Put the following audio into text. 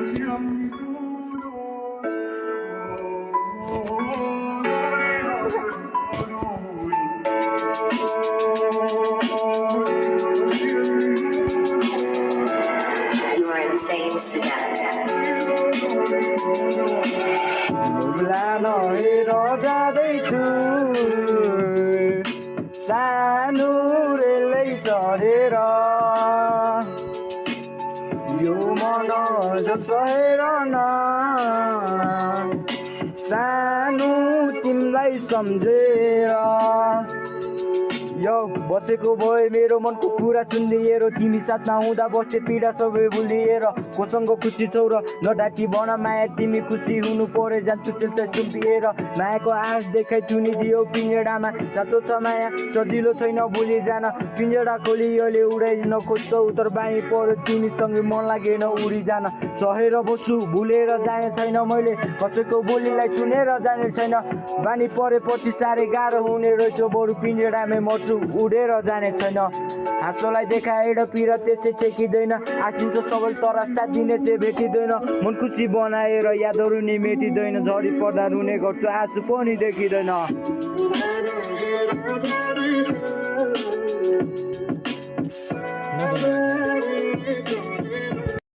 You are insane, Sudan. मुगलान हेर जाँदैछु सानो रेलै चढेर यो मन सहेर न सानो तिमीलाई सम्झेर यो बसेको भए मेरो मनको कुरा सुनिएर तिमी साथमा हुँदा बसे पीडा सबै भुलिएर कोसँग खुसी छौ र नडाटी बन माया तिमी खुसी हुनु परे जान्छु त्यसलाई सुम्पिएर मायाको आँस देखाइ थुनिदियो पिँजडामा साँचो छ माया सजिलो छैन भुलि जान पिँजडा खोलियोले उडाइदिन खोज्छौ तर बानी पर्यो तिमीसँगै मन लागेन उडी जान सहेर बस्छु भुलेर जाने छैन मैले कसैको बोलीलाई सुनेर जाने छैन बानी परेपछि साह्रै गाह्रो हुने रहेछ बरु पिँजडामै मर्छु उडेर जाने छैन हाँसोलाई देखाएर पिर त्यसै छेकिँदैन आशिन्छ सबल तर साथ दिने चाहिँ भेटिँदैन मन खुसी बनाएर यादहरू नि मेटिँदैन झरी पर्दा रुने गर्छु आँसु पनि देखिँदैन